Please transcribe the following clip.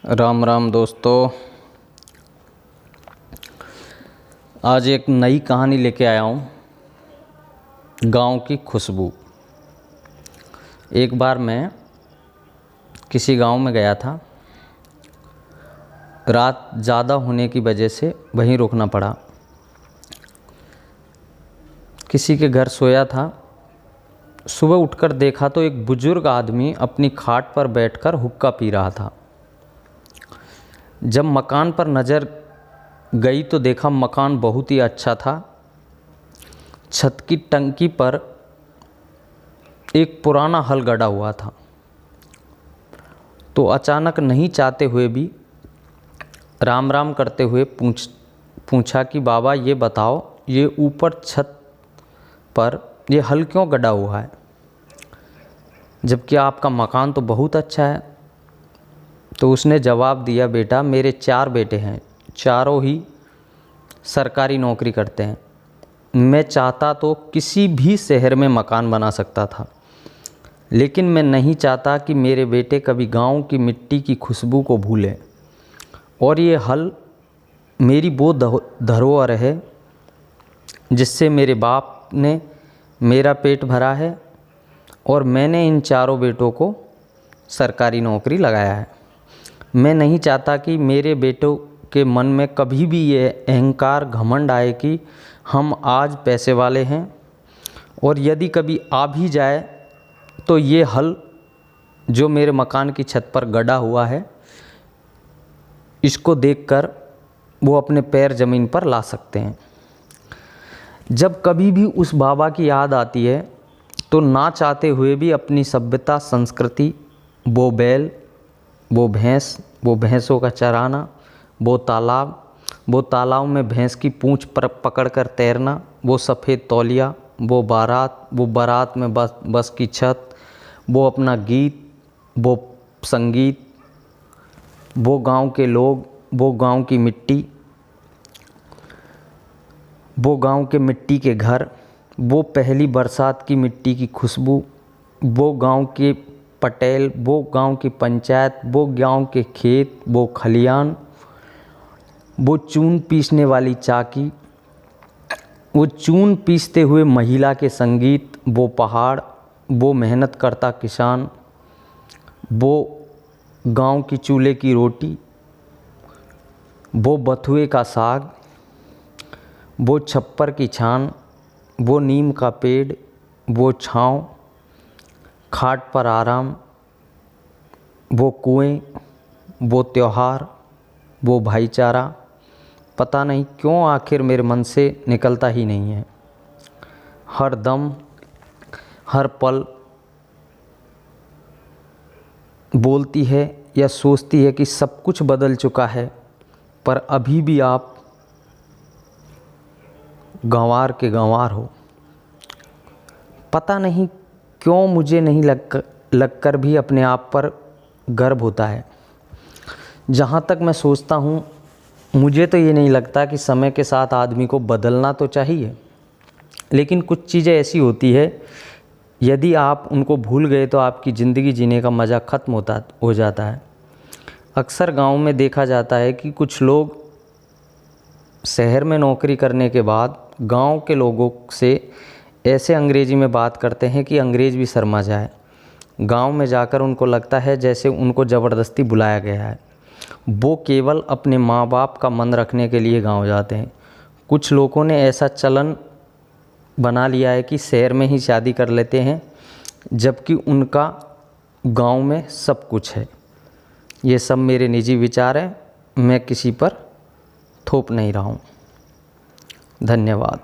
राम राम दोस्तों। आज एक नई कहानी लेके आया हूँ, गांव की खुशबू। एक बार मैं किसी गांव में गया था। रात ज़्यादा होने की वजह से वहीं रुकना पड़ा। किसी के घर सोया था। सुबह उठकर देखा तो एक बुजुर्ग आदमी अपनी खाट पर बैठकर हुक्का पी रहा था। जब मकान पर नज़र गई तो देखा मकान बहुत ही अच्छा था। छत की टंकी पर एक पुराना हल गड़ा हुआ था। तो अचानक नहीं चाहते हुए भी राम राम करते हुए पूछा कि बाबा ये बताओ, ये ऊपर छत पर ये हल क्यों गड़ा हुआ है, जबकि आपका मकान तो बहुत अच्छा है। तो उसने जवाब दिया, बेटा मेरे 4 बेटे हैं, चारों ही सरकारी नौकरी करते हैं। मैं चाहता तो किसी भी शहर में मकान बना सकता था, लेकिन मैं नहीं चाहता कि मेरे बेटे कभी गांव की मिट्टी की खुशबू को भूलें। और ये हल मेरी वो धरोहर है जिससे मेरे बाप ने मेरा पेट भरा है और मैंने इन चारों बेटों को सरकारी नौकरी लगाया है। मैं नहीं चाहता कि मेरे बेटों के मन में कभी भी ये अहंकार घमंड आए कि हम आज पैसे वाले हैं, और यदि कभी आ भी जाए तो ये हल जो मेरे मकान की छत पर गड़ा हुआ है, इसको देखकर वो अपने पैर ज़मीन पर ला सकते हैं। जब कभी भी उस बाबा की याद आती है तो ना चाहते हुए भी अपनी सभ्यता, संस्कृति, वो बैल, वो भैंस, वो भैंसों का चराना, वो तालाब में भैंस की पूंछ पर पकड़कर तैरना, वो सफ़ेद तौलिया, वो बारात में बस की छत, वो अपना गीत, वो संगीत, वो गांव के लोग, वो गांव की मिट्टी, वो गांव के मिट्टी के घर, वो पहली बरसात की मिट्टी की खुशबू, वो गांव के पटेल, वो गांव की पंचायत, वो गांव के खेत, वो खलियान, वो चून पीसने वाली चाकी, वो चून पीसते हुए महिला के संगीत, वो पहाड़, वो मेहनत करता किसान, वो गांव की चूल्हे की रोटी, वो बथुए का साग, वो छप्पर की छान, वो नीम का पेड़, वो छाँव, खाट पर आराम, वो कुएं, वो त्योहार, वो भाईचारा, पता नहीं क्यों आखिर मेरे मन से निकलता ही नहीं है। हर दम, हर पल बोलती है या सोचती है कि सब कुछ बदल चुका है, पर अभी भी आप गंवार के गंवार हो। पता नहीं क्यों मुझे नहीं लगकर भी अपने आप पर गर्व होता है। जहाँ तक मैं सोचता हूँ, मुझे तो ये नहीं लगता कि समय के साथ आदमी को बदलना तो चाहिए, लेकिन कुछ चीज़ें ऐसी होती है, यदि आप उनको भूल गए तो आपकी ज़िंदगी जीने का मज़ा ख़त्म हो जाता है। अक्सर गांव में देखा जाता है कि कुछ लोग शहर में नौकरी करने के बाद गांव के लोगों से ऐसे अंग्रेज़ी में बात करते हैं कि अंग्रेज़ भी शर्मा जाए। गांव में जाकर उनको लगता है जैसे उनको ज़बरदस्ती बुलाया गया है। वो केवल अपने माँ बाप का मन रखने के लिए गांव जाते हैं। कुछ लोगों ने ऐसा चलन बना लिया है कि शहर में ही शादी कर लेते हैं, जबकि उनका गांव में सब कुछ है। ये सब मेरे निजी विचार हैं, मैं किसी पर थोप नहीं रहा हूँ। धन्यवाद।